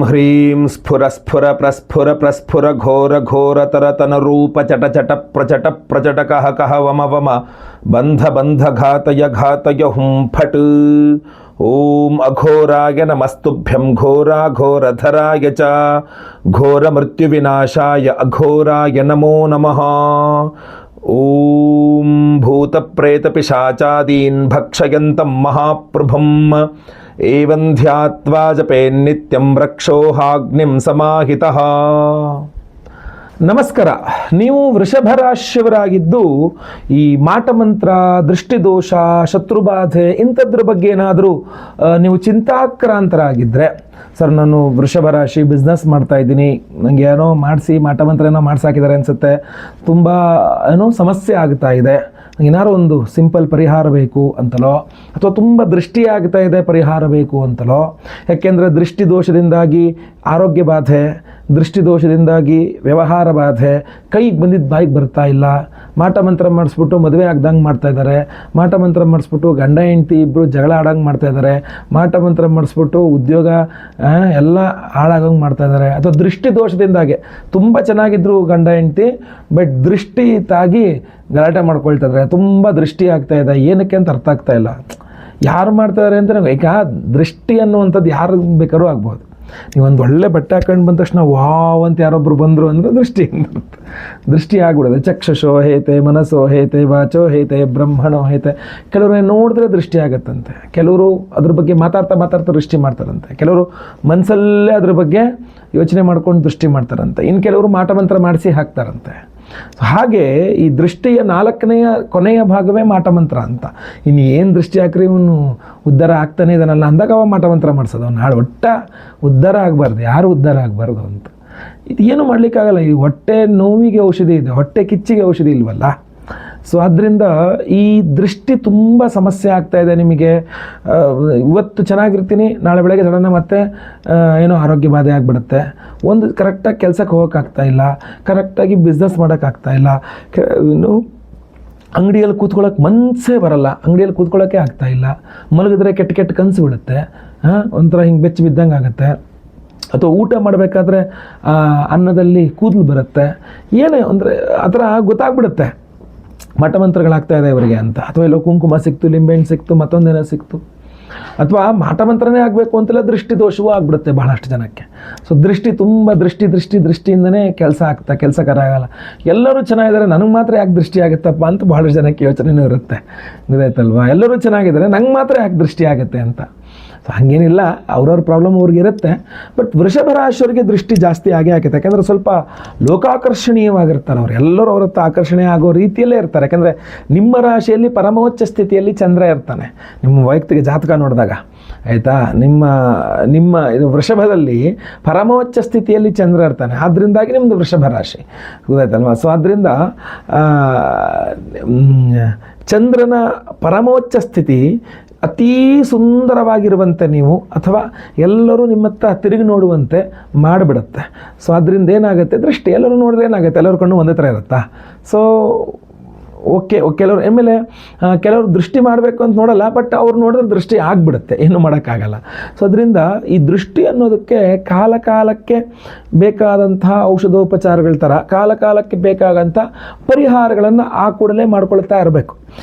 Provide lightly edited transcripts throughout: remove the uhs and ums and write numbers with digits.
ह्रीं स्फुर स्फुर प्रस्फुर प्रस्फुर घोर घोर तरतन रूप चट चट प्रचट प्रचट कह कह वम वम बंध बंध घातय घातय हुं फट। ओम अघोराय नमस्तुभ्यं घोरा घोरधराय च घोर मृत्यु विनाशाय अघोराय नमो नमः। ओम भूत प्रेत पिशाचादीन् भक्षयन्तं महाप्रभुम् एवं ध्यात्वा जपेन्नित्यं रक्षोहाग्निं समाहितः। ನಮಸ್ಕಾರ. ನೀವು ವೃಷಭ ರಾಶಿಯವರಾಗಿದ್ದು ಈ ಮಾಟಮಂತ್ರ, ದೃಷ್ಟಿದೋಷ, ಶತ್ರುಬಾಧೆ ಇಂಥದ್ರ ಬಗ್ಗೆ ಏನಾದರೂ ನೀವು ಚಿಂತಾಕ್ರಾಂತರಾಗಿದ್ದರೆ, ಸರ್ ನಾನು ವೃಷಭ ರಾಶಿ ಬಿಸ್ನೆಸ್ ಮಾಡ್ತಾ ಇದ್ದೀನಿ, ನನಗೆ ಏನೋ ಮಾಡಿಸಿ ಮಾಟಮಂತ್ರ ಏನೋ ಮಾಡ್ಸಾಕಿದ್ದಾರೆ ಅನಿಸುತ್ತೆ, ತುಂಬ ಏನೋ ಸಮಸ್ಯೆ ಆಗ್ತಾ ಇದೆ, ಏನಾರು ಒಂದು ಸಿಂಪಲ್ ಪರಿಹಾರ ಬೇಕು ಅಂತಲೋ, ಅಥವಾ ತುಂಬ ದೃಷ್ಟಿ ಆಗ್ತಾ ಇದೆ ಪರಿಹಾರ ಬೇಕು ಅಂತಲೋ, ಯಾಕೆಂದರೆ ದೃಷ್ಟಿದೋಷದಿಂದಾಗಿ ಆರೋಗ್ಯ ಬಾಧೆ, ದೃಷ್ಟಿದೋಷದಿಂದಾಗಿ ವ್ಯವಹಾರ ಬಾಧೆ, ಕೈಗೆ ಬಂದಿದ್ದು ಬಾಯಿಗೆ ಬರ್ತಾ ಇಲ್ಲ, ಮಾಟಮಂತ್ರ ಮಾಡಿಸ್ಬಿಟ್ಟು ಮದುವೆ ಆಗ್ದಂಗೆ ಮಾಡ್ತಾ ಇದ್ದಾರೆ, ಮಾಟಮಂತ್ರ ಮಾಡಿಸ್ಬಿಟ್ಟು ಗಂಡ ಹೆಂಡತಿ ಇಬ್ಬರು ಜಗಳ ಆಡಂಗೆ ಮಾಡ್ತಾ ಇದ್ದಾರೆ, ಮಾಟಮಂತ್ರ ಮಾಡಿಸ್ಬಿಟ್ಟು ಉದ್ಯೋಗ ಎಲ್ಲ ಹಾಳಾಗಂಗೆ ಮಾಡ್ತಾ ಇದ್ದಾರೆ, ಅಥವಾ ದೃಷ್ಟಿದೋಷದಿಂದಾಗೆ ತುಂಬ ಚೆನ್ನಾಗಿದ್ರು ಗಂಡ ಹೆಂಡತಿ, ಬಟ್ ದೃಷ್ಟಿ ತಾಗಿ ಗಲಾಟೆ ಮಾಡ್ಕೊಳ್ತಾ ಇದ್ದಾರೆ, ತುಂಬ ದೃಷ್ಟಿ ಆಗ್ತಾ ಇದೆ, ಏನಕ್ಕೆ ಅಂತ ಅರ್ಥ ಆಗ್ತಾ ಇಲ್ಲ, ಯಾರು ಮಾಡ್ತಾಯಿದ್ದಾರೆ ಅಂತ ನನಗೆ. ಈಗ ದೃಷ್ಟಿ ಅನ್ನುವಂಥದ್ದು ಯಾರು ಬೇಕಾದ್ರೂ ಆಗ್ಬೋದು. ನೀವೊಂದು ಒಳ್ಳೆ ಬಟ್ಟೆ ಹಾಕೊಂಡು ಬಂದ ತಕ್ಷಣ ವಾವ್ ಅಂತ ಯಾರೊಬ್ಬರು ಬಂದರು ಅಂದರೆ ದೃಷ್ಟಿ ಆಗ್ಬಿಡೋದು. ಚಕ್ಷುಷೋ ಹೇತೆ, ಮನಸ್ಸೋ ಹೇತೆ, ವಾಚೋ ಹೇತೆ, ಬ್ರಹ್ಮಣೋ ಹೇತೆ. ಕೆಲವರು ನೋಡಿದ್ರೆ ದೃಷ್ಟಿ ಆಗುತ್ತಂತೆ, ಕೆಲವರು ಅದ್ರ ಬಗ್ಗೆ ಮಾತಾಡ್ತಾ ದೃಷ್ಟಿ ಮಾಡ್ತಾರಂತೆ, ಕೆಲವರು ಮನಸ್ಸಲ್ಲೇ ಅದ್ರ ಬಗ್ಗೆ ಯೋಚನೆ ಮಾಡ್ಕೊಂಡು ದೃಷ್ಟಿ ಮಾಡ್ತಾರಂತೆ, ಇನ್ನು ಕೆಲವರು ಮಾಟಮಂತ್ರ ಮಾಡಿಸಿ ಹಾಕ್ತಾರಂತೆ. ಹಾಗೆ ಈ ದೃಷ್ಟಿಯ ಕೊನೆಯ ಭಾಗವೇ ಮಾಟಮಂತ್ರ ಅಂತ. ಇನ್ನು ಏನು ದೃಷ್ಟಿ ಹಾಕ್ರಿ ಇವನು ಉದ್ಧಾರ ಆಗ್ತಾನೆ ಇದನ್ನಲ್ಲ ಅಂದಾಗ ಅವ ಮಾಟಮಂತ್ರ ಮಾಡಿಸೋದು, ಅವ್ನು ನಾಳೆ ಉದ್ಧಾರ ಆಗಬಾರ್ದು, ಯಾರು ಉದ್ಧಾರ ಆಗಬಾರ್ದು ಅಂತ. ಇದು ಏನು ಮಾಡಲಿಕ್ಕಾಗಲ್ಲ. ಈ ಹೊಟ್ಟೆ ನೋವಿಗೆ ಔಷಧಿ ಇದೆ, ಹೊಟ್ಟೆ ಕಿಚ್ಚಿಗೆ ಔಷಧಿ ಇಲ್ವಲ್ಲ. ಸೊ ಆದ್ದರಿಂದ ಈ ದೃಷ್ಟಿ ತುಂಬ ಸಮಸ್ಯೆ ಆಗ್ತಾಯಿದೆ ನಿಮಗೆ. ಇವತ್ತು ಚೆನ್ನಾಗಿರ್ತೀನಿ, ನಾಳೆ ಬೆಳಗ್ಗೆ ಸಡನ್ನ ಮತ್ತೆ ಏನೋ ಆರೋಗ್ಯ ಬಾಧೆ ಆಗಿಬಿಡುತ್ತೆ, ಒಂದು ಕರೆಕ್ಟಾಗಿ ಕೆಲಸಕ್ಕೆ ಹೋಗೋಕ್ಕಾಗ್ತಾಯಿಲ್ಲ, ಕರೆಕ್ಟಾಗಿ ಬಿಸ್ನೆಸ್ ಮಾಡೋಕ್ಕಾಗ್ತಾಯಿಲ್ಲ, ಇನ್ನು ಅಂಗಡಿಯಲ್ಲಿ ಕೂತ್ಕೊಳ್ಳೋಕೆ ಮನಸ್ಸೇ ಬರಲ್ಲ, ಅಂಗಡಿಯಲ್ಲಿ ಕೂತ್ಕೊಳ್ಳೋಕ್ಕೆ ಆಗ್ತಾಯಿಲ್ಲ, ಮಲಗಿದ್ರೆ ಕೆಟ್ಟ ಕನಸು ಬಿಡುತ್ತೆ, ಒಂಥರ ಹಿಂಗೆ ಬೆಚ್ಚಿ ಬಿದ್ದಂಗೆ ಆಗುತ್ತೆ, ಅಥವಾ ಊಟ ಮಾಡಬೇಕಾದ್ರೆ ಅನ್ನದಲ್ಲಿ ಕೂದಲು ಬರುತ್ತೆ, ಏನೇ ಅಂದರೆ ಆ ಥರ ಗೊತ್ತಾಗ್ಬಿಡುತ್ತೆ ಮಾಟಮಂತ್ರಗಳಾಗ್ತಾ ಇದೆ ಇವರಿಗೆ ಅಂತ. ಅಥವಾ ಎಲ್ಲೋ ಕುಂಕುಮ ಸಿಕ್ತು, ಲಿಂಬೆಹಣ್ಣು ಸಿಕ್ತು, ಮತ್ತೊಂದೇನೋ ಸಿಕ್ತು, ಅಥವಾ ಮಾಟಮಂತ್ರನೇ ಆಗಬೇಕು ಅಂತೆಲ್ಲ ದೃಷ್ಟಿದೋಷವೂ ಆಗ್ಬಿಡುತ್ತೆ ಬಹಳಷ್ಟು ಜನಕ್ಕೆ. ಸೊ ತುಂಬ ದೃಷ್ಟಿಯಿಂದನೇ ಕೆಲಸಕರ ಆಗಲ್ಲ. ಎಲ್ಲರೂ ಚೆನ್ನಾಗಿದ್ದಾರೆ, ನನಗೆ ಮಾತ್ರ ಯಾಕೆ ದೃಷ್ಟಿ ಆಗುತ್ತಪ್ಪ ಅಂತ ಬಹಳಷ್ಟು ಜನಕ್ಕೆ ಯೋಚನೆಯೂ ಇರುತ್ತೆ, ಗೊತ್ತಾಯ್ತಲ್ವಾ? ಎಲ್ಲರೂ ಚೆನ್ನಾಗಿದ್ದಾರೆ, ನಂಗೆ ಮಾತ್ರ ಯಾಕೆ ದೃಷ್ಟಿ ಆಗುತ್ತೆ ಅಂತ. ಸೊ ಹಾಗೇನಿಲ್ಲ, ಅವ್ರವ್ರ ಪ್ರಾಬ್ಲಮ್ ಅವ್ರಿಗೆ ಇರುತ್ತೆ. ಬಟ್ ವೃಷಭ ರಾಶಿಯವರಿಗೆ ದೃಷ್ಟಿ ಜಾಸ್ತಿ ಆಗೇ ಆಗುತ್ತೆ, ಯಾಕೆಂದರೆ ಸ್ವಲ್ಪ ಲೋಕಾಕರ್ಷಣೀಯವಾಗಿರ್ತಾರೆ ಅವರು, ಎಲ್ಲರೂ ಅವ್ರ ಹತ್ರ ಆಕರ್ಷಣೆ ಆಗೋ ರೀತಿಯಲ್ಲೇ ಇರ್ತಾರೆ. ಯಾಕೆಂದರೆ ನಿಮ್ಮ ರಾಶಿಯಲ್ಲಿ ಪರಮೋಚ್ಚ ಸ್ಥಿತಿಯಲ್ಲಿ ಚಂದ್ರ ಇರ್ತಾನೆ ನಿಮ್ಮ ವೈಯಕ್ತಿಕ ಜಾತಕ ನೋಡಿದಾಗ, ಆಯಿತಾ? ನಿಮ್ಮ ಇದು ವೃಷಭದಲ್ಲಿ ಪರಮೋಚ್ಚ ಸ್ಥಿತಿಯಲ್ಲಿ ಚಂದ್ರ ಇರ್ತಾನೆ, ಆದ್ದರಿಂದಾಗಿ ನಿಮ್ಮದು ವೃಷಭ ರಾಶಿ, ಗೊತ್ತಾಯ್ತಲ್ವ? ಸೊ ಆದ್ದರಿಂದ ಚಂದ್ರನ ಪರಮೋಚ್ಚ ಸ್ಥಿತಿ ಅತೀ ಸುಂದರವಾಗಿರುವಂತೆ ನೀವು, ಅಥವಾ ಎಲ್ಲರೂ ನಿಮ್ಮತ್ತ ತಿರುಗಿ ನೋಡುವಂತೆ ಮಾಡಿಬಿಡುತ್ತೆ. ಸೊ ಅದರಿಂದ ಏನಾಗುತ್ತೆ, ದೃಷ್ಟಿ ಎಲ್ಲರೂ ನೋಡಿದ್ರೆ ಏನಾಗುತ್ತೆ, ಎಲ್ಲರ ಕಣ್ಣು ಒಂದೇ ಥರ ಇರುತ್ತಾ? ಸೊ ಕೆಲವರು ಆಮೇಲೆ ಕೆಲವರು ದೃಷ್ಟಿ ಮಾಡಬೇಕು ಅಂತ ನೋಡಲ್ಲ, ಬಟ್ ಅವ್ರು ನೋಡಿದ್ರೆ ದೃಷ್ಟಿ ಆಗಿಬಿಡುತ್ತೆ, ಏನು ಮಾಡೋಕ್ಕಾಗಲ್ಲ. ಸೊ ಅದರಿಂದ ಈ ದೃಷ್ಟಿ ಅನ್ನೋದಕ್ಕೆ ಕಾಲಕ್ಕೆ ಬೇಕಾದಂತಹ ಔಷಧೋಪಚಾರಗಳ ಥರ ಕಾಲಕ್ಕೆ ಬೇಕಾದಂಥ ಪರಿಹಾರಗಳನ್ನು ಆ ಕೂಡಲೇ ಮಾಡ್ಕೊಳ್ತಾ ಇರಬೇಕು.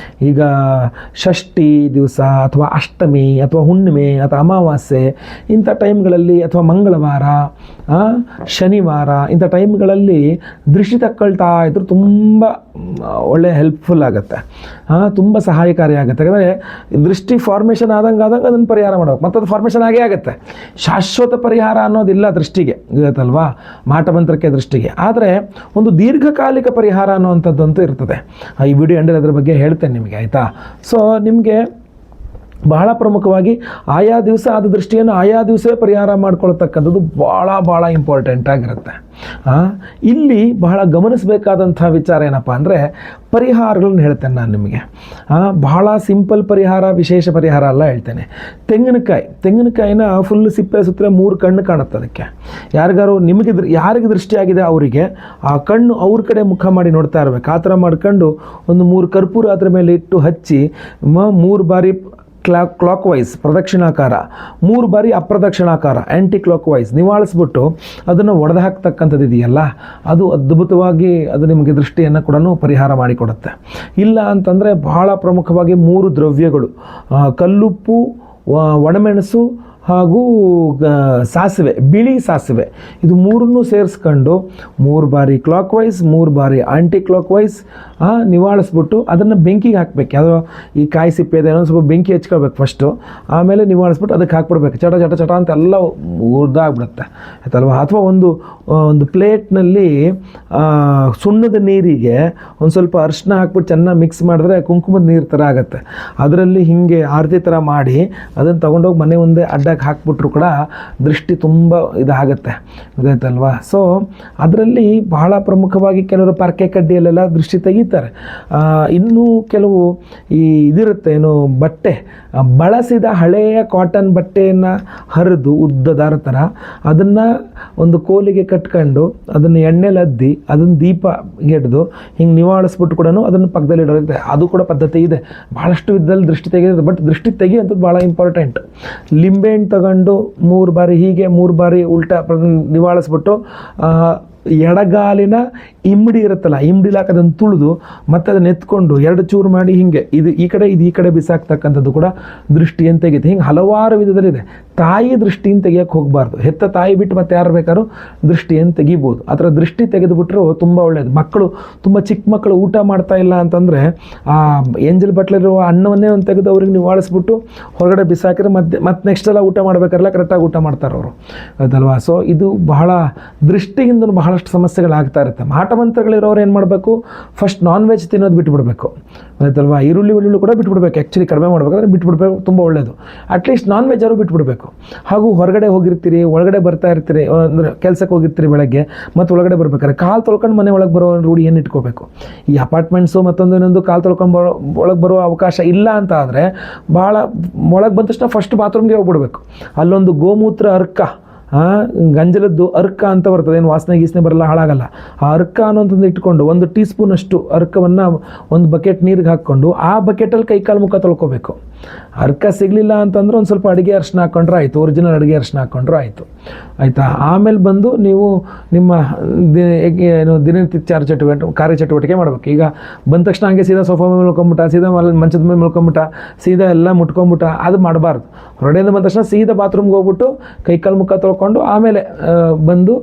ಈಗ ಷಷ್ಠಿ ದಿವಸ ಅಥವಾ ಅಷ್ಟಮಿ ಅಥವಾ ಹುಣ್ಣಿಮೆ ಅಥವಾ ಅಮಾವಾಸ್ಯೆ ಇಂಥ ಟೈಮ್ಗಳಲ್ಲಿ, ಅಥವಾ ಮಂಗಳವಾರ, ಶನಿವಾರ ಇಂಥ ಟೈಮ್ಗಳಲ್ಲಿ ದೃಷ್ಟಿ ತಕ್ಕೊಳ್ತಾ ಇದ್ರು ತುಂಬ ಒಳ್ಳೆ ಹೆಲ್ಪ್ಫುಲ್ ಆಗುತ್ತೆ, ತುಂಬ ಸಹಾಯಕಾರಿ ಆಗುತ್ತೆ. ಯಾಕಂದರೆ ದೃಷ್ಟಿ ಫಾರ್ಮೇಷನ್ ಆದಂಗೆ ಅದನ್ನು ಪರಿಹಾರ ಮಾಡಬೇಕು, ಮತ್ತದು ಫಾರ್ಮೇಷನ್ ಆಗೇ ಆಗುತ್ತೆ. ಶಾಶ್ವತ ಪರಿಹಾರ ಅನ್ನೋದಿಲ್ಲ ದೃಷ್ಟಿಗೆ, ಗೊತ್ತಲ್ವಾ? ಮಾಟಮಂತ್ರಕ್ಕೆ, ದೃಷ್ಟಿಗೆ. ಆದರೆ ಒಂದು ದೀರ್ಘಕಾಲಿಕ ಪರಿಹಾರ ಅನ್ನುವಂಥದ್ದಂತೂ ಇರ್ತದೆ. ಈ ವಿಡಿಯೋ ಎಂಡಲ್ಲಿ ಅದರ ಬಗ್ಗೆ ಹೇಳ್ತೇನೆ ನಿಮಗೆ, ಆಯಿತಾ? ಸೊ ನಿಮಗೆ ಬಹಳ ಪ್ರಮುಖವಾಗಿ ಆಯಾ ದಿವಸ ಆದ ದೃಷ್ಟಿಯನ್ನು ಆಯಾ ದಿವಸವೇ ಪರಿಹಾರ ಮಾಡ್ಕೊಳ್ತಕ್ಕಂಥದ್ದು ಭಾಳ ಇಂಪಾರ್ಟೆಂಟ್ ಆಗಿರುತ್ತೆ. ಇಲ್ಲಿ ಬಹಳ ಗಮನಿಸಬೇಕಾದಂಥ ವಿಚಾರ ಏನಪ್ಪ ಅಂದರೆ, ಪರಿಹಾರಗಳನ್ನ ಹೇಳ್ತೇನೆ ನಾನು ನಿಮಗೆ. ಬಹಳ ಸಿಂಪಲ್ ಪರಿಹಾರ, ವಿಶೇಷ ಪರಿಹಾರ ಅಲ್ಲ ಹೇಳ್ತೇನೆ. ತೆಂಗಿನಕಾಯಿನ ಫುಲ್ ಸಿಪ್ಪೆ ಸುತ್ತರೆ 3 ಕಣ್ಣು ಕಾಣುತ್ತೆ ಅದಕ್ಕೆ. ಯಾರಿಗೆ ದೃಷ್ಟಿಯಾಗಿದೆ ಅವರಿಗೆ ಆ ಕಣ್ಣು ಅವ್ರ ಕಡೆ ಮುಖ ಮಾಡಿ ನೋಡ್ತಾ ಇರಬೇಕು. ಆ ಥರ ಮಾಡ್ಕೊಂಡು ಒಂದು 3 ಕರ್ಪೂರ ಅದ್ರ ಮೇಲೆ ಇಟ್ಟು ಹಚ್ಚಿ 3 ಬಾರಿ ಕ್ಲಾಕ್ ವೈಸ್ ಪ್ರದಕ್ಷಿಣಾಕಾರ, 3 ಬಾರಿ ಅಪ್ರದಕ್ಷಿಣಾಕಾರ ಆ್ಯಂಟಿ ಕ್ಲಾಕ್ ವೈಸ್ ನಿವಾಳಿಸ್ಬಿಟ್ಟು ಅದನ್ನು ಒಡೆದು ಹಾಕ್ತಕ್ಕಂಥದ್ದು ಇದೆಯಲ್ಲ, ಅದು ಅದ್ಭುತವಾಗಿ ಅದು ನಿಮಗೆ ದೃಷ್ಟಿಯನ್ನು ಕೂಡ ಪರಿಹಾರ ಮಾಡಿಕೊಡುತ್ತೆ. ಇಲ್ಲ ಅಂತಂದರೆ ಬಹಳ ಪ್ರಮುಖವಾಗಿ 3 ದ್ರವ್ಯಗಳು, ಕಲ್ಲುಪ್ಪು, ಒಣಮೆಣಸು ಹಾಗೂ ಸಾಸಿವೆ, ಬಿಳಿ ಸಾಸಿವೆ, ಇದು 3 ಸೇರಿಸ್ಕೊಂಡು 3 ಬಾರಿ ಕ್ಲಾಕ್ ವೈಸ್ 3 ಬಾರಿ ಆಂಟಿ ಕ್ಲಾಕ್ ವೈಸ್ ನಿವಾಳಿಸ್ಬಿಟ್ಟು ಅದನ್ನು ಬೆಂಕಿಗೆ ಹಾಕಬೇಕು. ಯಾವುದೋ ಈ ಕಾಯಿ ಸಿಪ್ಪೆ ಇದೆ, ಸ್ವಲ್ಪ ಬೆಂಕಿ ಹಚ್ಕೋಬೇಕು ಫಸ್ಟು, ಆಮೇಲೆ ನಿವಾಳಿಸ್ಬಿಟ್ಟು ಅದಕ್ಕೆ ಹಾಕ್ಬಿಡ್ಬೇಕು. ಚಟ ಚಟ ಚಟ ಅಂತೆಲ್ಲ ಉರ್ದಾಗ್ಬಿಡುತ್ತೆ ಆಯ್ತಲ್ವ. ಅಥವಾ ಒಂದು ಪ್ಲೇಟ್ನಲ್ಲಿ ಸುಣ್ಣದ ನೀರಿಗೆ ಒಂದು ಸ್ವಲ್ಪ ಅರಿಶಿನ ಹಾಕ್ಬಿಟ್ಟು ಚೆನ್ನಾಗಿ ಮಿಕ್ಸ್ ಮಾಡಿದ್ರೆ ಕುಂಕುಮದ ನೀರು ಥರ ಆಗುತ್ತೆ. ಅದರಲ್ಲಿ ಹೀಗೆ ಆರತಿ ಥರ ಮಾಡಿ ಅದನ್ನು ತೊಗೊಂಡೋಗಿ ಮನೆ ಮುಂದೆ ಅಡ್ಡ ಹಾಕ್ಬಿಟ್ರು ಕೂಡ ದೃಷ್ಟಿ ತುಂಬ ಇದಾಗುತ್ತೆ, ಗೊತ್ತಾಯ್ತಲ್ವಾ. ಸೊ ಅದರಲ್ಲಿ ಬಹಳ ಪ್ರಮುಖವಾಗಿ ಕೆಲವರು ಪರ್ಕೆ ಕಡ್ಡಿಯಲ್ಲೆಲ್ಲ ದೃಷ್ಟಿ ತೆಗಿತಾರೆ. ಇನ್ನೂ ಕೆಲವು ಈ ಇದಿರುತ್ತೆ, ಏನು ಬಟ್ಟೆ, ಬಳಸಿದ ಹಳೆಯ ಕಾಟನ್ ಬಟ್ಟೆಯನ್ನು ಹರಿದು ಉದ್ದ ದಾರ ಥರ ಅದನ್ನು ಒಂದು ಕೋಲಿಗೆ ಕಟ್ಕೊಂಡು ಅದನ್ನು ಎಣ್ಣೆಲಿ ಅದ್ದಿ ಅದನ್ನು ದೀಪ ಗೆಡ್ದು ಹಿಂಗೆ ನಿವಾಳಿಸ್ಬಿಟ್ಟು ಕೂಡ ಅದನ್ನು ಪಕ್ಕದಲ್ಲಿ ಇಡೋದಿದೆ. ಅದು ಕೂಡ ಪದ್ಧತಿ ಇದೆ. ಭಾಳಷ್ಟು ವಿಧದಲ್ಲಿ ದೃಷ್ಟಿ ತೆಗೆಯೋದು, ಬಟ್ ದೃಷ್ಟಿ ತೆಗೆಯೋಂಥದ್ದು ಭಾಳ ಇಂಪಾರ್ಟೆಂಟ್. ಲಿಂಬೆಹಣ್ಣು ತಗೊಂಡು 3 ಬಾರಿ ಹೀಗೆ 3 ಬಾರಿ ಉಲ್ಟಾ ನಿವಾಳಿಸ್ಬಿಟ್ಟು ಎಡಗಾಲಿನ ಇಮ್ಮಡಿ ಇರುತ್ತಲ್ಲ, ಇಮ್ಮಡಿಲಾಕ ಅದನ್ನು ತುಳಿದು ಮತ್ತೆ ಅದನ್ನು ಎತ್ಕೊಂಡು 2 ಚೂರು ಮಾಡಿ ಹಿಂಗೆ ಇದು ಈ ಕಡೆ ಬಿಸಾಕ್ತಕ್ಕಂಥದ್ದು ಕೂಡ ದೃಷ್ಟಿಯನ್ನು ತೆಗೀತೆ. ಹಿಂಗೆ ಹಲವಾರು ವಿಧದಲ್ಲಿದೆ. ತಾಯಿ ದೃಷ್ಟಿಯನ್ನು ತೆಗಿಯೋಕ್ಕೆ ಹೋಗಬಾರ್ದು. ಹೆತ್ತ ತಾಯಿ ಬಿಟ್ಟು ಮತ್ತೆ ಯಾರು ಬೇಕಾದ್ರೂ ದೃಷ್ಟಿಯನ್ನು ತೆಗಿಬೋದು. ಆ ಥರ ದೃಷ್ಟಿ ತೆಗೆದುಬಿಟ್ರು ತುಂಬ ಒಳ್ಳೆಯದು. ಮಕ್ಕಳು ತುಂಬ ಚಿಕ್ಕ ಮಕ್ಕಳು ಊಟ ಮಾಡ್ತಾ ಇಲ್ಲ ಅಂತಂದರೆ ಆ ಎಂಜಲ್ ಬಟ್ಲಿರುವ ಅನ್ನವನ್ನೇ ಒಂದು ತೆಗೆದು ಅವ್ರಿಗೆ ನಿವಾಳಿಸ್ಬಿಟ್ಟು ಹೊರಗಡೆ ಬಿಸಾಕಿದ್ರೆ ಮತ್ತೆ ನೆಕ್ಸ್ಟ್ ಎಲ್ಲ ಊಟ ಮಾಡಬೇಕಾರಲ್ಲ ಕರೆಕ್ಟಾಗಿ ಊಟ ಮಾಡ್ತಾರೆ ಅವರು, ಅದಲ್ವಾ. ಸೊ ಇದು ಬಹಳ ದೃಷ್ಟಿಯಿಂದ ಬಹಳಷ್ಟು ಸಮಸ್ಯೆಗಳಾಗ್ತಾ ಇರುತ್ತೆ. ಮಾಟಮಂತ್ರಗಳಿರೋರು ಏನು ಮಾಡಬೇಕು, ಫಸ್ಟ್ ನಾನ್ ವೆಜ್ ತಿನ್ನೋದು ಬಿಟ್ಬಿಡ್ಬೇಕು, ಆಯ್ತಲ್ವಾ. ಈರುಳ್ಳಿ ಕೂಡ ಬಿಟ್ಬಿಡ್ಬೇಕು, ಆ್ಯಕ್ಚುಲಿ ಕಡಿಮೆ ಮಾಡ್ಬೇಕಾದ್ರೆ ಬಿಟ್ಬಿಡ್ಬೇಕು, ತುಂಬ ಒಳ್ಳೆಯದು. ಅಟ್ಲೀಸ್ಟ್ ನಾನ್ ವೆಜ್ ಅವರು ಬಿಟ್ಬಿಡ್ಬೇಕು. ಹಾಗೂ ಹೊರಗಡೆ ಹೋಗಿರ್ತೀರಿ, ಒಳಗಡೆ ಬರ್ತಾ ಇರ್ತೀರಿ, ಅಂದರೆ ಕೆಲಸಕ್ಕೆ ಹೋಗಿರ್ತೀರಿ ಬೆಳಗ್ಗೆ, ಮತ್ತು ಒಳಗಡೆ ಬರ್ಬೇಕಾದ್ರೆ ಕಾಲು ತೊಳ್ಕೊಂಡು ಮನೆ ಒಳಗೆ ಬರೋ ರೂಢಿ ಏನು ಇಟ್ಕೋಬೇಕು. ಈ ಅಪಾರ್ಟ್ಮೆಂಟ್ಸು ಮತ್ತೊಂದು ಇನ್ನೊಂದು ಕಾಲು ತೊಳ್ಕೊಂಡು ಒಳಗೆ ಬರೋ ಅವಕಾಶ ಇಲ್ಲ ಅಂತ ಆದರೆ ಭಾಳ ಒಳಗೆ ಬಂದ ತಕ್ಷಣ ಫಸ್ಟ್ ಬಾತ್ರೂಮ್ಗೆ ಹೋಗ್ಬಿಡ್ಬೇಕು. ಅಲ್ಲೊಂದು ಗೋಮೂತ್ರ ಅರ್ಕ, ಗಂಜಲದ್ದು ಅರ್ಕ ಅಂತ ಬರ್ತದೆ, ಏನು ವಾಸನೆ ಗೀಸನೆ ಬರಲ್ಲ, ಹಾಳಾಗಲ್ಲ. ಆ ಅರ್ಕ ಅನ್ನೋಂಥದ್ದು ಇಟ್ಕೊಂಡು 1 ಟೀ ಸ್ಪೂನ್ ಅಷ್ಟು ಅರ್ಕವನ್ನು ಒಂದು ಬಕೆಟ್ ನೀರಿಗೆ ಹಾಕ್ಕೊಂಡು ಆ ಬಕೆಟಲ್ಲಿ ಕೈಕಾಲು ಮುಖ ತೊಳ್ಕೊಬೇಕು. ಅರ್ಕ ಸಿಗಲಿಲ್ಲ ಅಂತಂದ್ರೆ ಒಂದು ಸ್ವಲ್ಪ ಅಡುಗೆ ಅರಿಶಿನ ಹಾಕ್ಕೊಂಡ್ರೆ ಆಯಿತು, ಒರಿಜಿನಲ್ ಅಡುಗೆ ಅರಿಶಿನ ಹಾಕ್ಕೊಂಡ್ರೆ ಆಯಿತು, ಆಯಿತಾ. ಆಮೇಲೆ ಬಂದು ನೀವು ನಿಮ್ಮ ಏನು ದಿನನಿತ್ಯ ಕಾರ್ಯಚಟುವಟಿಕೆ ಮಾಡಬೇಕು. ಈಗ ಬಂದ ತಕ್ಷಣ ಹಂಗೆ ಸೀದಾ ಸೋಫಾ ಮೇಲೆ ಮಲ್ಕೊಂಬಿಟ್ಟ, ಸೀದಾ ಮಂಚದ ಮೇಲೆ ಮಲ್ಕೊಂಬಿಟ್ಟ, ಸೀದಾ ಎಲ್ಲ ಮುಟ್ಕೊಂಬಿಟ್ಟ, ಅದು ಮಾಡಬಾರ್ದು. ಹೊರಗಡೆಯಿಂದ ಬಂದ ತಕ್ಷಣ ಸೀದಾ ಬಾತ್ರೂಮ್ಗೆ ಹೋಗ್ಬಿಟ್ಟು ಕೈಕಾಲು ಮುಖ ತೊಳ್ಕೊಂಡು ಆಮೇಲೆ ಬಂದು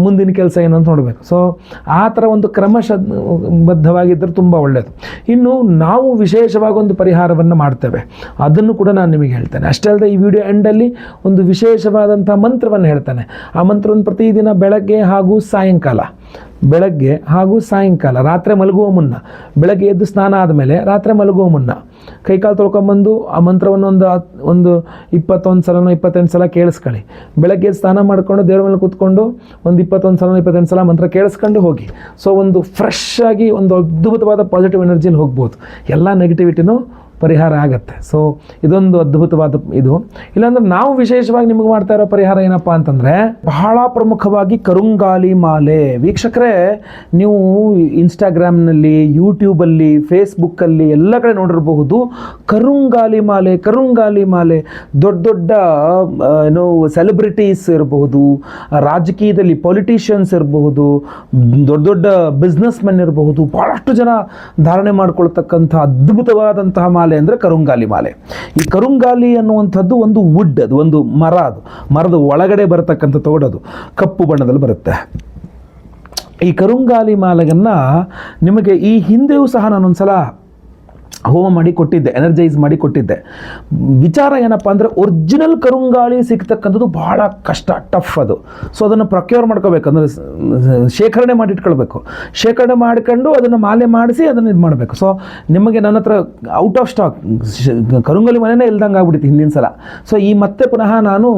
ಮುಂದಿನ ಕೆಲಸ ಏನು ಅಂತ ನೋಡಬೇಕು. ಸೊ ಆ ಥರ ಒಂದು ಕ್ರಮಬದ್ಧವಾಗಿದ್ದರೆ ತುಂಬ ಒಳ್ಳೆಯದು. ಇನ್ನು ನಾವು ವಿಶೇಷವಾಗಿ ಒಂದು ಪರಿಹಾರವನ್ನು ಮಾಡ್ತೇವೆ, ಅದನ್ನು ಕೂಡ ನಾನು ನಿಮಗೆ ಹೇಳ್ತೇನೆ. ಅಷ್ಟೇ ಅಲ್ಲದೆ ಈ ವಿಡಿಯೋ ಎಂಡಲ್ಲಿ ಒಂದು ವಿಶೇಷವಾದಂಥ ಮಂತ್ರವನ್ನು ಹೇಳ್ತಾನೆ. ಆ ಮಂತ್ರವನ್ನು ಪ್ರತಿದಿನ ಬೆಳಗ್ಗೆ ಹಾಗೂ ಸಾಯಂಕಾಲ ರಾತ್ರಿ ಮಲಗುವ ಮುನ್ನ, ಬೆಳಗ್ಗೆ ಎದ್ದು ಸ್ನಾನ ಆದಮೇಲೆ ರಾತ್ರಿ ಮಲಗುವ ಮುನ್ನ ಕೈಕಾಲು ತೊಳ್ಕೊಂಬಂದು ಆ ಮಂತ್ರವನ್ನು ಒಂದು 21 ಸಲನೋ 28 ಸಲ ಕೇಳಿಸ್ಕೊಳ್ಳಿ. ಬೆಳಗ್ಗೆ ಸ್ನಾನ ಮಾಡಿಕೊಂಡು ದೇವರ ಮೇಲೆ ಕೂತ್ಕೊಂಡು ಒಂದು 21 ಸಲ 28 ಸಲ ಮಂತ್ರ ಕೇಳಿಸ್ಕೊಂಡು ಹೋಗಿ. ಸೊ ಒಂದು ಫ್ರೆಶ್ ಆಗಿ ಒಂದು ಅದ್ಭುತವಾದ ಪಾಸಿಟಿವ್ ಎನರ್ಜಿಯಲ್ಲಿ ಹೋಗ್ಬೋದು, ಎಲ್ಲ ನೆಗೆಟಿವಿಟಿನೂ ಪರಿಹಾರ ಆಗತ್ತೆ. ಸೊ ಇದೊಂದು ಅದ್ಭುತವಾದ ಇದು. ಇಲ್ಲಾಂದ್ರೆ ನಾವು ವಿಶೇಷವಾಗಿ ನಿಮಗೆ ಮಾಡ್ತಾ ಇರೋ ಪರಿಹಾರ ಏನಪ್ಪ ಅಂತಂದರೆ ಬಹಳ ಪ್ರಮುಖವಾಗಿ ಕರುಂಗಾಲಿ ಮಾಲೆ. ವೀಕ್ಷಕರೇ, ನೀವು ಇನ್ಸ್ಟಾಗ್ರಾಮ್ನಲ್ಲಿ, ಯೂಟ್ಯೂಬಲ್ಲಿ, ಫೇಸ್ಬುಕ್ಕಲ್ಲಿ ಎಲ್ಲ ಕಡೆ ನೋಡಿರಬಹುದು ಕರುಂಗಾಲಿ ಮಾಲೆ. ದೊಡ್ಡ ಏನು ಸೆಲೆಬ್ರಿಟೀಸ್ ಇರಬಹುದು, ರಾಜಕೀಯದಲ್ಲಿ ಪೊಲಿಟಿಷಿಯನ್ಸ್ ಇರಬಹುದು, ದೊಡ್ಡ ಬಿಸ್ನೆಸ್ ಮೆನ್ ಇರಬಹುದು, ಭಾಳಷ್ಟು ಜನ ಧಾರಣೆ ಮಾಡ್ಕೊಳ್ತಕ್ಕಂಥ ಅದ್ಭುತವಾದಂತಹ ಮಾಲೆ ಅಂದರೆ ಕರುಂಗಾಲಿ ಮಾಲೆ. ಈ ಕರುಂಗಾಲಿ ಅನ್ನುವಂಥದ್ದು ಒಂದು ವುಡ್, ಅದು ಒಂದು ಮರ, ಅದು ಮರದ ಒಳಗಡೆ ಬರತಕ್ಕಂಥ ತೋಡದು ಕಪ್ಪು ಬಣ್ಣದಲ್ಲಿ ಬರುತ್ತೆ. ಈ ಕರುಂಗಾಲಿ ಮಾಲೆಯನ್ನು ನಿಮಗೆ ಈ ಹಿಂದೆಯೂ ಸಹ ನಾನೊಂದ್ಸಲ ಹೋಮ ಮಾಡಿ ಕೊಟ್ಟಿದ್ದೆ, ಎನರ್ಜೈಸ್ ಮಾಡಿ ಕೊಟ್ಟಿದ್ದೆ. ವಿಚಾರ ಏನಪ್ಪ ಅಂದರೆ ಒರಿಜಿನಲ್ ಕರುಂಗಾಳಿ ಸಿಗ್ತಕ್ಕಂಥದ್ದು ಭಾಳ ಕಷ್ಟ, ಟಫ್ ಅದು. ಸೊ ಅದನ್ನು ಪ್ರೊಕ್ಯೂರ್ ಮಾಡ್ಕೋಬೇಕು, ಅಂದರೆ ಶೇಖರಣೆ ಮಾಡಿ ಇಟ್ಕೊಳ್ಬೇಕು. ಶೇಖರಣೆ ಮಾಡ್ಕೊಂಡು ಅದನ್ನು ಮಾಲೆ ಮಾಡಿಸಿ ಅದನ್ನು ಇದು ಮಾಡಬೇಕು. ಸೊ ನಿಮಗೆ ನನ್ನ ಹತ್ರ ಔಟ್ ಆಫ್ ಸ್ಟಾಕ್ ಕರುಂಗಾಲಿ ಮಾಲೆನೇ ಇಲ್ದಂಗೆ ಆಗ್ಬಿಟ್ಟಿತ್ತು ಹಿಂದಿನ ಸಲ. ಸೊ ಈ ಮತ್ತೆ ಪುನಃ ನಾನು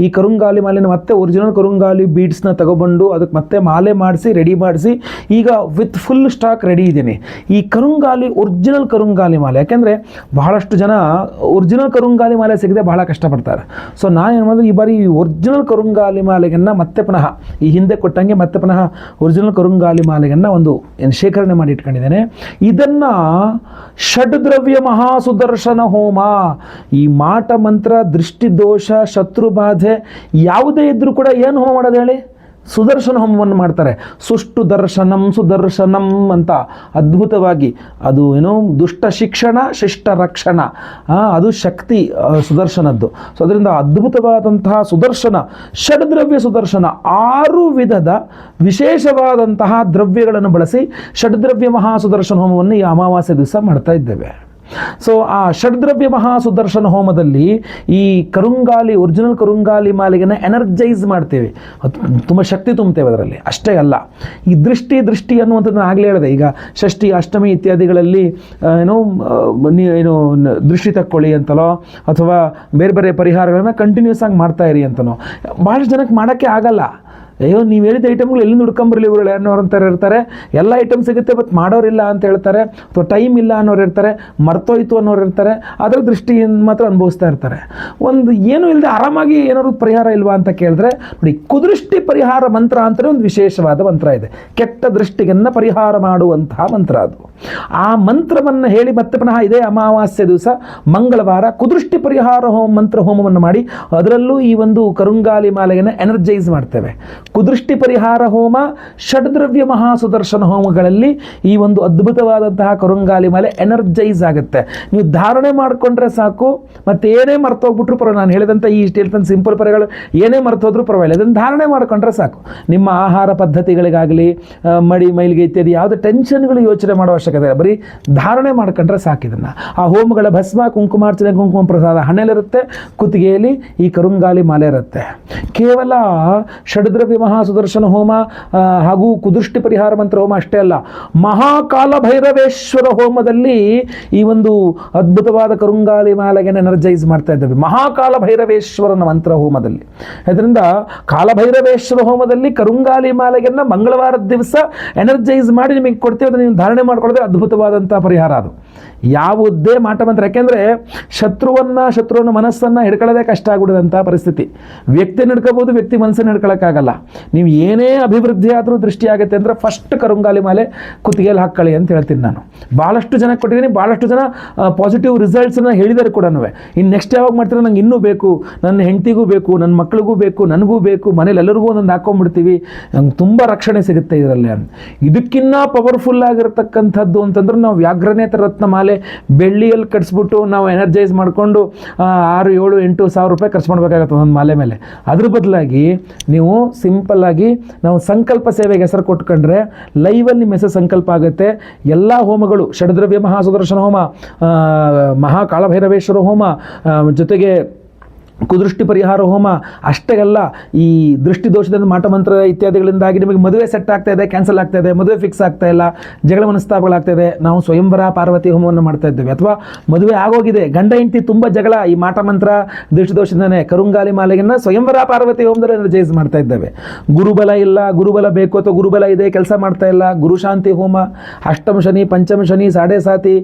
ಈ ಕರುಂಗಾಲಿ ಮಾಲೆನ ಮತ್ತೆ ಒರಿಜಿನಲ್ ಕರುಂಗಾಲಿ ಬೀಡ್ಸ್ನ ತಗೊಬಂದು ಅದಕ್ಕೆ ಮತ್ತೆ ಮಾಲೆ ಮಾಡಿಸಿ ರೆಡಿ ಮಾಡಿಸಿ ಈಗ ವಿತ್ ಫುಲ್ ಸ್ಟಾಕ್ ರೆಡಿ ಇದ್ದೀನಿ. ಈ ಕರುಂಗಾಲಿ ಒರಿಜಿನಲ್ ಕರುಂಗಾಲಿ ಕರುಂಗಾಲಿ ಮಾಲೆ. ಯಾಕೆಂದರೆ ಬಹಳಷ್ಟು ಜನ ಒರಿಜಿನಲ್ ಕರುಂಗಾಲಿ ಮಾಲೆ ಸಿಗದೆ ಬಹಳ ಕಷ್ಟಪಡ್ತಾರೆ. ಸೊ ನಾನೇನು ಮಾಡಿದ್ರೆ ಈ ಬಾರಿ ಒರಿಜಿನಲ್ ಕರುಂಗಾಲಿ ಮಾಲೆಗನ್ನು ಮತ್ತೆ ಪುನಃ ಈ ಹಿಂದೆ ಕೊಟ್ಟಂಗೆ ಮತ್ತೆ ಪುನಃ ಒರಿಜಿನಲ್ ಕರುಂಗಾಲಿ ಮಾಲೆಗನ್ನು ಒಂದು ಶೇಖರಣೆ ಮಾಡಿ ಇಟ್ಕೊಂಡಿದ್ದೇನೆ. ಇದನ್ನು ಷಡ್ದ್ರವ್ಯ ಮಹಾಸುದರ್ಶನ ಹೋಮ, ಈ ಮಾಟ ಮಂತ್ರ, ದೃಷ್ಟಿದೋಷ, ಶತ್ರುಬಾಧೆ ಯಾವುದೇ ಇದ್ರೂ ಕೂಡ ಏನು ಹೋಮ ಮಾಡೋದು ಹೇಳಿ? ಸುದರ್ಶನ ಹೋಮವನ್ನು ಮಾಡ್ತಾರೆ. ಸುಷ್ಟು ದರ್ಶನಂ ಸುದರ್ಶನಂ ಅಂತ ಅದ್ಭುತವಾಗಿ, ಅದು ಏನೋ ದುಷ್ಟ ಶಿಕ್ಷಣ ಶಿಷ್ಟ ರಕ್ಷಣ, ಅದು ಶಕ್ತಿ ಸುದರ್ಶನದ್ದು. ಸೊ ಅದರಿಂದ ಅದ್ಭುತವಾದಂತಹ ಸುದರ್ಶನ, ಷಡ್ದ್ರವ್ಯ ಸುದರ್ಶನ, 6 ವಿಧದ ವಿಶೇಷವಾದಂತಹ ದ್ರವ್ಯಗಳನ್ನು ಬಳಸಿ ಷಡ್ದ್ರವ್ಯ ಮಹಾಸುದರ್ಶನ ಹೋಮವನ್ನು ಈ ಅಮಾವಾಸ್ಯೆ ದಿವಸ ಮಾಡ್ತಾ ಇದ್ದೇವೆ. ಸೊ ಆ ಷಡ್ದ್ರವ್ಯ ಮಹಾಸುದರ್ಶನ ಹೋಮದಲ್ಲಿ ಈ ಕರುಂಗಾಲಿ, ಒರಿಜಿನಲ್ ಕರುಂಗಾಲಿ ಮಾಲೆಯನ್ನು ಎನರ್ಜೈಸ್ ಮಾಡ್ತೇವೆ, ತುಂಬ ಶಕ್ತಿ ತುಂಬ್ತೇವೆ ಅದರಲ್ಲಿ. ಅಷ್ಟೇ ಅಲ್ಲ, ಈ ದೃಷ್ಟಿ ಅನ್ನುವಂಥದ್ದು ಆಗಲೇ ಹೇಳಿದೆ. ಈಗ ಷಷ್ಠಿ, ಅಷ್ಟಮಿ ಇತ್ಯಾದಿಗಳಲ್ಲಿ ಏನು ದೃಷ್ಟಿ ತಕ್ಕೊಳ್ಳಿ ಅಂತಲೋ ಅಥವಾ ಬೇರೆ ಬೇರೆ ಪರಿಹಾರಗಳನ್ನು ಕಂಟಿನ್ಯೂಸ್ ಆಗಿ ಮಾಡ್ತಾ ಇರಿ ಅಂತನೋ ಭಾಳಷ್ಟು ಜನಕ್ಕೆ ಮಾಡೋಕ್ಕೆ ಆಗಲ್ಲ. ಅಯ್ಯೋ ನೀವು ಹೇಳಿದ ಐಟಮ್ಗಳು ಎಲ್ಲಿಂದ ಹುಡ್ಕೊಂಬರಲಿ ಇವರು ಅನ್ನೋರಂತಾರೆ ಇರ್ತಾರೆ. ಎಲ್ಲ ಐಟಮ್ ಸಿಗುತ್ತೆ ಬಟ್ ಮಾಡೋರಿಲ್ಲ ಅಂತ ಹೇಳ್ತಾರೆ, ಅಥವಾ ಟೈಮ್ ಇಲ್ಲ ಅನ್ನೋರು ಇರ್ತಾರೆ, ಮರ್ತೋಯ್ತು ಅನ್ನೋರು ಇರ್ತಾರೆ. ಅದರ ದೃಷ್ಟಿಯಿಂದ ಮಾತ್ರ ಅನುಭವಿಸ್ತಾ ಇರ್ತಾರೆ. ಒಂದು ಏನೂ ಇಲ್ಲದೆ ಆರಾಮಾಗಿ ಏನಾದ್ರು ಪರಿಹಾರ ಇಲ್ವಾ ಅಂತ ಕೇಳಿದ್ರೆ ನೋಡಿ, ಕುದೃಷ್ಟಿ ಪರಿಹಾರ ಮಂತ್ರ ಅಂತಲೇ ಒಂದು ವಿಶೇಷವಾದ ಮಂತ್ರ ಇದೆ. ಕೆಟ್ಟ ದೃಷ್ಟಿಯನ್ನು ಪರಿಹಾರ ಮಾಡುವಂತಹ ಮಂತ್ರ ಅದು. ಆ ಮಂತ್ರವನ್ನು ಹೇಳಿ ಮತ್ತೆ ಪುನಃ ಇದೇ ಅಮಾವಾಸ್ಯೆ ದಿವಸ ಮಂಗಳವಾರ ಕುದೃಷ್ಟಿ ಪರಿಹಾರ ಮಂತ್ರ ಹೋಮವನ್ನು ಮಾಡಿ ಅದರಲ್ಲೂ ಈ ಒಂದು ಕರುಂಗಾಲಿ ಮಾಲೆಯನ್ನು ಎನರ್ಜೈಸ್ ಮಾಡ್ತೇವೆ. ಕುದೃಷ್ಟಿ ಪರಿಹಾರ ಹೋಮ, ಷಡ್ದ್ರವ್ಯ ಮಹಾಸುದರ್ಶನ ಹೋಮಗಳಲ್ಲಿ ಈ ಒಂದು ಅದ್ಭುತವಾದಂತಹ ಕರುಂಗಾಲಿ ಮಾಲೆ ಎನರ್ಜೈಸ್ ಆಗುತ್ತೆ. ನೀವು ಧಾರಣೆ ಮಾಡಿಕೊಂಡ್ರೆ ಸಾಕು, ಮತ್ತೆ ಏನೇ ಮರ್ತೋಗ್ಬಿಟ್ರು ಪರವಾಗಿಲ್ಲ. ನಾನು ಹೇಳಿದಂಥ ಈ ಹೇಳ್ತಂತ ಸಿಂಪಲ್ ಪರಿಗಳು ಏನೇ ಮರ್ತೋದ್ರೂ ಪರವಾಗಿಲ್ಲ, ಅದನ್ನು ಧಾರಣೆ ಮಾಡಿಕೊಂಡ್ರೆ ಸಾಕು. ನಿಮ್ಮ ಆಹಾರ ಪದ್ಧತಿಗಳಿಗಾಗಲಿ, ಮಡಿ ಮೈಲಿಗೆ ಇತ್ಯಾದಿ ಯಾವುದೇ ಟೆನ್ಷನ್ಗಳು ಯೋಚನೆ ಮಾಡೋ ಅವಶ್ಯಕತೆ ಇಲ್ಲ, ಬರೀ ಧಾರಣೆ ಮಾಡ್ಕೊಂಡ್ರೆ ಸಾಕು. ಇದನ್ನು ಆ ಹೋಮಗಳ ಭಸ್ಮ, ಕುಂಕುಮಾರ್ಚನೆ, ಕುಂಕುಮ ಪ್ರಸಾದ ಹಣೆಲಿರುತ್ತೆ, ಕುತ್ತಿಗೆಯಲ್ಲಿ ಈ ಕರುಂಗಾಲಿ ಮಾಲೆ ಇರುತ್ತೆ. ಕೇವಲ ಷಡ್ದ್ರವ್ಯ ಮಹಾಸುದರ್ಶನ ಹೋಮ ಹಾಗೂ ಕುದೃಷ್ಟಿ ಪರಿಹಾರ ಮಂತ್ರ ಹೋಮ ಅಷ್ಟೇ ಅಲ್ಲ, ಮಹಾಕಾಲ ಭೈರವೇಶ್ವರ ಹೋಮದಲ್ಲಿ ಈ ಒಂದು ಅದ್ಭುತವಾದ ಕರುಂಗಾಲಿ ಮಾಲೆಗೆ ಎನರ್ಜೈಸ್ ಮಾಡ್ತಾ ಇದ್ದೇವೆ. ಮಹಾಕಾಲ ಭೈರವೇಶ್ವರನ ಮಂತ್ರ ಹೋಮದಲ್ಲಿ. ಅದರಿಂದ ಕಾಲಭೈರವೇಶ್ವರ ಹೋಮದಲ್ಲಿ ಕರುಂಗಾಲಿ ಮಾಲೆಗೆನ್ನ ಮಂಗಳವಾರದ ದಿವಸ ಎನರ್ಜೈಸ್ ಮಾಡಿ ನಿಮಗೆ ಕೊಡ್ತೇವೆ. ಅದನ್ನು ನೀವು ಧಾರಣೆ ಮಾಡ್ಕೊಳ್ಳೋದೇ ಅದ್ಭುತವಾದಂಥ ಪರಿಹಾರ ಅದು. ಯಾವುದೇ ಮಾಟ ಮಂತ್ರ, ಯಾಕೆಂದರೆ ಶತ್ರುವನ್ನ ಮನಸ್ಸನ್ನು ಹಿಡ್ಕೊಳ್ಳೋದೇ ಕಷ್ಟ ಆಗ್ಬಿಡೋದಂಥ ಪರಿಸ್ಥಿತಿ. ವ್ಯಕ್ತಿಯನ್ನು ಹಿಡ್ಕೋಬೋದು, ವ್ಯಕ್ತಿ ಮನಸ್ಸನ್ನು ಹಿಡ್ಕೊಳ್ಳೋಕ್ಕಾಗಲ್ಲ. ನೀವು ಏನೇ ಅಭಿವೃದ್ಧಿ ಆದರೂ ದೃಷ್ಟಿ ಆಗುತ್ತೆ ಅಂದರೆ ಫಸ್ಟ್ ಕರುಂಗಾಲಿ ಮಾಲೆ ಕುತ್ತಿಗೆಯಲ್ಲಿ ಹಾಕ್ಕೊಳ್ಳಿ ಅಂತ ಹೇಳ್ತೀನಿ ನಾನು. ಭಾಳಷ್ಟು ಜನ ಕೊಟ್ಟಿದ್ದೀನಿ, ಭಾಳಷ್ಟು ಜನ ಪಾಸಿಟಿವ್ ರಿಸಲ್ಟ್ಸನ್ನು ಹೇಳಿದ್ದಾರೆ ಕೂಡ. ಇನ್ನು ನೆಕ್ಸ್ಟ್ ಯಾವಾಗ ಮಾಡ್ತೀರಾ, ನಂಗೆ ಇನ್ನೂ ಬೇಕು, ನನ್ನ ಹೆಂಡತಿಗೂ ಬೇಕು, ನನ್ನ ಮಕ್ಕಳಿಗೂ ಬೇಕು, ನನಗೂ ಬೇಕು, ಮನೇಲಿ ಎಲ್ಲರಿಗೂ ಒಂದೊಂದು ಹಾಕ್ಕೊಂಡ್ಬಿಡ್ತೀವಿ, ನಂಗೆ ತುಂಬ ರಕ್ಷಣೆ ಸಿಗುತ್ತೆ ಇದರಲ್ಲಿ. ಇದಕ್ಕಿನ್ನ ಪವರ್ಫುಲ್ ಆಗಿರತಕ್ಕಂಥದ್ದು ಅಂತಂದ್ರೆ ನಾವು ವ್ಯಾಘ್ರನೇತ ರತ್ನ ಮಾಲೆ ಬೆಳ್ಳಿಯಲ್ಲಿ ಕಟ್ಸ್ಬಿಟ್ಟು ನಾವು ಎನರ್ಜೈಸ್ ಮಾಡಿಕೊಂಡು 6, 7, 8 ಸಾವಿರ ರೂಪಾಯಿ ಖರ್ಚು ಮಾಡಬೇಕಾಗತ್ತೆ ಒಂದು ಮಾಲೆ ಮೇಲೆ. ಅದ್ರ ಬದಲಾಗಿ ನೀವು ಸಿಂಪಲ್ ಆಗಿ ನಾವು ಸಂಕಲ್ಪ ಸೇವೆಗೆ ಹೆಸರು ಕೊಟ್ಕೊಂಡ್ರೆ ಲೈವಲ್ಲಿ ನಿಮ್ಮ ಹೆಸರು ಸಂಕಲ್ಪ ಆಗುತ್ತೆ. ಎಲ್ಲ ಹೋಮಗಳು, ಷಡ್ದ್ರವ್ಯ ಮಹಾಸುದರ್ಶನ ಹೋಮ, ಮಹಾಕಾಳಭೈರವೇಶ್ವರ ಹೋಮ, ಜೊತೆಗೆ ಕುದೃಷ್ಟಿ ಪರಿಹಾರ ಹೋಮ ಅಷ್ಟೇ ಅಲ್ಲ, ಈ ದೃಷ್ಟಿ ದೋಷದಿಂದ ಮಾಟಮಂತ್ರ ಇತ್ಯಾದಿಗಳಿಂದಾಗಿ ನಿಮಗೆ ಮದುವೆ ಸೆಟ್ ಆಗ್ತಾ ಇದೆ, ಕ್ಯಾನ್ಸಲ್ ಆಗ್ತಾ ಇದೆ, ಮದುವೆ ಫಿಕ್ಸ್ ಆಗ್ತಾ ಇಲ್ಲ, ಜಗಳ ಮನಸ್ತಾಪಗಳಾಗ್ತಾ ಇದೆ, ನಾವು ಸ್ವಯಂವರ ಪಾರ್ವತಿ ಹೋಮವನ್ನು ಮಾಡ್ತಾ ಇದ್ದೇವೆ. ಅಥವಾ ಮದುವೆ ಆಗೋಗಿದೆ, ಗಂಡ ಹೆಂಡತಿ ತುಂಬ ಜಗಳ, ಈ ಮಾಟಮಂತ್ರ ದೃಷ್ಟಿ ದೋಷದಿಂದನೇ ಕರುಂಗಾಲಿ ಮಾಲೆಯನ್ನು ಸ್ವಯಂವರ ಪಾರ್ವತಿ ಹೋಮದಲ್ಲಿ ಎನರ್ಜೈಸ್ ಮಾಡ್ತಾ ಇದ್ದೇವೆ. ಗುರುಬಲ ಇಲ್ಲ, ಗುರುಬಲ ಬೇಕು ಅಥವಾ ಗುರುಬಲ ಇದೆ ಕೆಲಸ ಮಾಡ್ತಾ ಇಲ್ಲ, ಗುರುಶಾಂತಿ ಹೋಮ, ಅಷ್ಟಮ ಶನಿ, ಪಂಚಮ ಶನಿ, ಸಾಡೆ ಸಾತಿ,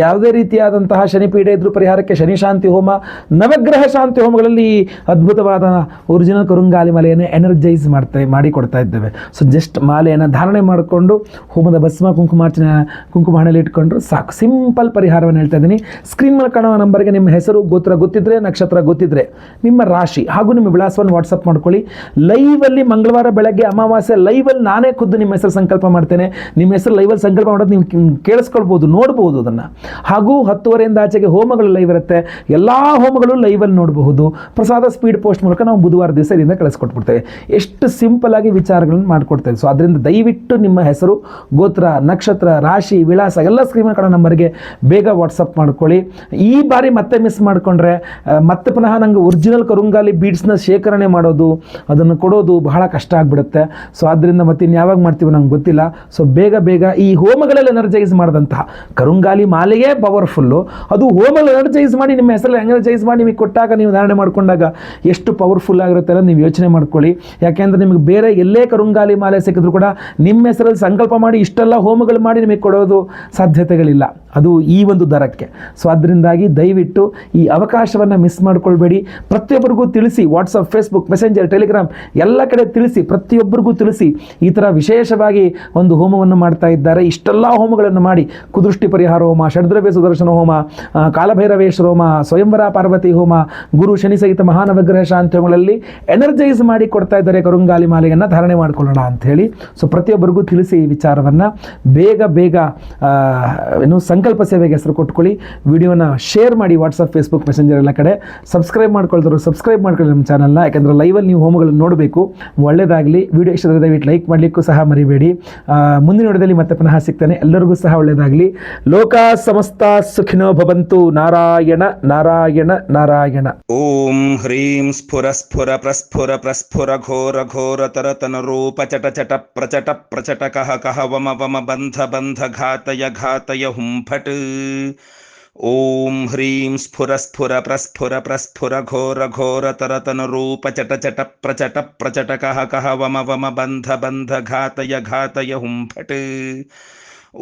ಯಾವುದೇ ರೀತಿಯಾದಂತಹ ಶನಿಪೀಡೆ ಇದ್ರೂ ಪರಿಹಾರಕ್ಕೆ ಶನಿ ಶಾಂತಿ ಹೋಮ, ನವಗ್ರಹ ಶಾಂತಿ ಹೋಮ ಗಳಲ್ಲಿ ಅದ್ಭುತವಾದ ಒರಿಜಿನಲ್ ಕರುಂಗಾಲಿ ಮಾಲೆಯನ್ನು ಎನರ್ಜೈಸ್ ಮಾಡಿ ಕೊಡ್ತಾ ಇದ್ದೇವೆ. ಸೊ ಜಸ್ಟ್ ಮಾಲೆಯನ್ನು ಧಾರಣೆ ಮಾಡಿಕೊಂಡು ಹೋಮದ ಭಸ್ಮ, ಕುಂಕುಮಾರ್ಚನೆ, ಕುಂಕುಮ ಹಣೆಯಲ್ಲಿ ಇಟ್ಕೊಂಡ್ರು ಸಾಕು. ಸಿಂಪಲ್ ಪರಿಹಾರವನ್ನು ಹೇಳ್ತಾ ಇದ್ದೀನಿ. ಸ್ಕ್ರೀನ್ ಮೇಲೆ ಕಾಣುವ ನಂಬರ್ಗೆ ನಿಮ್ಮ ಹೆಸರು, ಗೋತ್ರ ಗೊತ್ತಿದ್ರೆ, ನಕ್ಷತ್ರ ಗೊತ್ತಿದ್ರೆ, ನಿಮ್ಮ ರಾಶಿ ಹಾಗೂ ನಿಮ್ಮ ವಿಳಾಸವನ್ನು ವಾಟ್ಸಪ್ ಮಾಡ್ಕೊಳ್ಳಿ. ಲೈವಲ್ಲಿ ಮಂಗಳವಾರ ಬೆಳಗ್ಗೆ ಅಮಾವಾಸ್ಯೆ ಲೈವಲ್ಲಿ ನಾನೇ ಖುದ್ದು ನಿಮ್ಮ ಹೆಸರು ಸಂಕಲ್ಪ ಮಾಡ್ತೇನೆ. ನಿಮ್ಮ ಹೆಸರು ಲೈವಲ್ಲಿ ಸಂಕಲ್ಪ ಮಾಡೋದು ನೀವು ಕೇಳಿಸ್ಕೊಳ್ಬೋದು, ನೋಡ್ಬೋದು ಅದನ್ನು. ಹಾಗೂ 10:30 ಆಚೆಗೆ ಹೋಮಗಳು ಲೈವ್ ಇರುತ್ತೆ. ಎಲ್ಲ ಹೋಮಗಳು ಲೈವಲ್ಲಿ ನೋಡಬಹುದು. ಪ್ರಸಾದ ಸ್ಪೀಡ್ ಪೋಸ್ಟ್ ಮೂಲಕ ನಾವು ಬುಧವಾರ ದಿವಸ ಇದರಿಂದ ಕಳಿಸ್ಕೊಟ್ಬಿಡ್ತೇವೆ. ಎಷ್ಟು ಸಿಂಪಲ್ ಆಗಿ ವಿಚಾರಗಳನ್ನು ಮಾಡಿಕೊಡ್ತೇವೆ. ಸೊ ಅದರಿಂದ ದಯವಿಟ್ಟು ನಿಮ್ಮ ಹೆಸರು, ಗೋತ್ರ, ನಕ್ಷತ್ರ, ರಾಶಿ, ವಿಳಾಸ ಎಲ್ಲ ಸ್ಕ್ರೀನ್ ಕಡೆ ನಂಬರ್ಗೆ ಬೇಗ ವಾಟ್ಸಪ್ ಮಾಡ್ಕೊಳ್ಳಿ. ಈ ಬಾರಿ ಮತ್ತೆ ಮಿಸ್ ಮಾಡಿಕೊಂಡ್ರೆ ಮತ್ತೆ ಪುನಃ ನಂಗೆ ಒರಿಜಿನಲ್ ಕರುಂಗಾಲಿ ಬೀಡ್ಸ್ನ ಶೇಖರಣೆ ಮಾಡೋದು, ಅದನ್ನು ಕೊಡೋದು ಬಹಳ ಕಷ್ಟ ಆಗಿಬಿಡುತ್ತೆ. ಸೊ ಆದ್ದರಿಂದ ಮತ್ತೆ ಇನ್ಯಾವಾಗ ಮಾಡ್ತೀವಿ ನಂಗೆ ಗೊತ್ತಿಲ್ಲ. ಸೊ ಬೇಗ ಈ ಹೋಮಗಳಲ್ಲಿ ಎನರ್ಜೈಸ್ ಮಾಡಿದಂತಹ ಕರುಂಗಾಲಿ ಮಾಲೆಯೇ ಪವರ್ಫುಲ್ಲು. ಅದು ಹೋಮಲ್ಲಿ ಎನರ್ಜೈಸ್ ಮಾಡಿ ನಿಮ್ಮ ಹೆಸರಲ್ಲಿ ಎನರ್ಜೈಸ್ ಮಾಡಿ ನಿಮಗೆ ಕೊಟ್ಟಾಗ, ನೀವು ಧಾರಣೆ ಮಾಡ್ಕೊಂಡಾಗ ಎಷ್ಟು ಪವರ್ಫುಲ್ ಆಗಿರುತ್ತೆ ಅಂತ ನೀವು ಯೋಚನೆ ಮಾಡ್ಕೊಳ್ಳಿ. ಯಾಕೆಂದರೆ ನಿಮಗೆ ಬೇರೆ ಎಲ್ಲೇ ಕರುಂಗಾಲಿ ಮಾಲೆ ಸಿಕ್ಕಿದ್ರು ಕೂಡ ನಿಮ್ಮ ಹೆಸರಲ್ಲಿ ಸಂಕಲ್ಪ ಮಾಡಿ ಇಷ್ಟೆಲ್ಲ ಹೋಮಗಳು ಮಾಡಿ ನಿಮಗೆ ಕೊಡೋದು ಸಾಧ್ಯತೆಗಳಿಲ್ಲ. ಅದು ಈ ಒಂದು ದರಕ್ಕೆ. ಸೊ ಅದರಿಂದಾಗಿ ದಯವಿಟ್ಟು ಈ ಅವಕಾಶವನ್ನು ಮಿಸ್ ಮಾಡ್ಕೊಳ್ಬೇಡಿ. ಪ್ರತಿಯೊಬ್ಬರಿಗೂ ತಿಳಿಸಿ, ವಾಟ್ಸಪ್, ಫೇಸ್ಬುಕ್, ಮೆಸೆಂಜರ್, ಟೆಲಿಗ್ರಾಮ್ ಎಲ್ಲ ಕಡೆ ತಿಳಿಸಿ, ಪ್ರತಿಯೊಬ್ಬರಿಗೂ ತಿಳಿಸಿ. ಈ ಥರ ವಿಶೇಷವಾಗಿ ಒಂದು ಹೋಮವನ್ನು ಮಾಡ್ತಾ ಇದ್ದಾರೆ. ಇಷ್ಟೆಲ್ಲ ಹೋಮಗಳನ್ನು ಮಾಡಿ, ಕುದೃಷ್ಟಿ ಪರಿಹಾರ ಹೋಮ, ಷಡ್ದ್ರವ್ಯ ಸುದರ್ಶನ ಹೋಮ, ಕಾಲಭೈರವೇಶ್ವರ ಹೋಮ, ಸ್ವಯಂವರ ಪಾರ್ವತಿ ಹೋಮ, ಗುರು ಶನಿ ಸಹಿತ ಮಹಾನವಗ್ರಹ ಶಾಂತಿ ಹೋಮಗಳಲ್ಲಿ ಎನರ್ಜೈಸ್ ಮಾಡಿ ಕೊಡ್ತಾ ಇದ್ದಾರೆ. ಕರುಂಗಾಲಿ ಮಾಲೆಯನ್ನು ಧಾರಣೆ ಮಾಡ್ಕೊಳ್ಳೋಣ ಅಂಥೇಳಿ. ಸೊ ಪ್ರತಿಯೊಬ್ಬರಿಗೂ ತಿಳಿಸಿ ಈ ವಿಚಾರವನ್ನು. ಬೇಗ ಸಂಕಲ್ಪ ಸೇವೆಗೆ ಹೆಸರು ಕೊಟ್ಕೊಳ್ಳಿ. ವಿಡಿಯೋನ ಶೇರ್ ಮಾಡಿ ವಾಟ್ಸಪ್, ಫೇಸ್ಬುಕ್, ಮೆಸೆಂಜರ್ ಎಲ್ಲ ಕಡೆ. ಸಬ್ಸ್ಕ್ರೈಬ್ ಮಾಡ್ಕೊಳ್ತಾರೆ, ಸಬ್ಸ್ಕ್ರೈಬ್ ಮಾಡ್ಕೊಳ್ಳಿ ನಮ್ಮ ಚಾನಲ್ನ. ಯಾಕಂದರೆ ಲೈವಲ್ಲಿ ನೀವು ಹೋಮಗಳನ್ನು ನೋಡಬೇಕು. ಒಳ್ಳೆಯದಾಗಲಿ. ವಿಡಿಯೋ ಇಷ್ಟ ದಯವಿಟ್ಟು ಲೈಕ್ ಮಾಡಲಿಕ್ಕೂ ಸಹ ಮರಿಬೇಡಿ. ಮುಂದಿನ ವಿಡಿಯೋದಲ್ಲಿ ಮತ್ತೆ ಪುನಃ ಸಿಗ್ತಾನೆ. ಎಲ್ಲರಿಗೂ ಸಹ ಒಳ್ಳೆಯದಾಗಲಿ. ಲೋಕ ಸಮಸ್ತ ಸುಖಿನೋ ಭವಂತು. ನಾರಾಯಣ ನಾರಾಯಣ ನಾರಾಯಣ. ಓಂ ಹ್ರೀಂ ಸ್ಫುರ ಸ್ಫುರ ಪ್ರಸ್ಫುರ ಪ್ರಸ್ಫುರ ಘೋರ ಘೋರ ತರತನ ರೂಪ ಚಟ ಚಟ ಪ್ರಚಟ ಪ್ರಚಟ ಕಹ ಕಹ ವಮ ವಮ ಬಂಧ ಬಂಧ ಘಾತಯ ಘಾತಯ ಹುಂಫಟ್. ಓಂ ಹ್ರೀಂ ಸ್ಫುರ ಸ್ಫುರ ಪ್ರಸ್ಫುರ ಪ್ರಸ್ಫುರ ಘೋರ ಘೋರ ತರತನ ರೂಪ ಚಟ ಚಟ ಪ್ರಚಟ ಪ್ರಚಟ ಕಹ ಕಹ ವಮ ವಮ ಬಂಧ ಬಂಧ ಘಾತಯ ಘಾತಯ ಹುಂಫಟ್.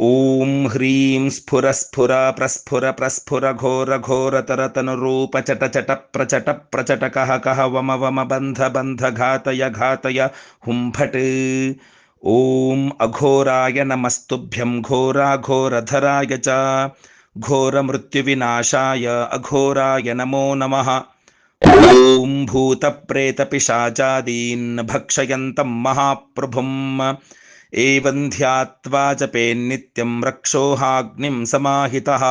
ಓಂ ಹ್ರೀಂ ಸ್ಫುರ ಸ್ಫುರ ಪ್ರಸ್ಫುರ ಪ್ರಸ್ಫುರ ಘೋರ ಘೋರ ತರತನ ರೂಪ ಚಟ ಚಟ ಪ್ರಚಟ ಪ್ರಚಟ ಕಹ ಕಹ ವಮ ವಮ ಬಂಧ ಬಂಧ ಘಾತಯ ಘಾತಯ ಹುಂಫಟ್. ಓಂ ಅಘೋರಾಯ ನಮಸ್ತುಭ್ಯಂ ಘೋರಾಘೋರಧರಾಯ ಚ ಘೋರ ಮೃತ್ಯುವಿನಾಶಾಯ ಅಘೋರಾಯ ನಮೋ ನಮಃ. ಓಂ ಭೂತ ಪ್ರೇತ ಪಿಶಾಚಾದೀನ್ ಭಕ್ಷಯಂತಂ ಮಹಾಪ್ರಭುಂ ಏವಂ ಧ್ಯಾತ್ವಾ ಜಪೇನ್ನಿತ್ಯಂ ರಕ್ಷೋಹಾಗ್ನಿಂ ಸಮಾಹಿತಃ.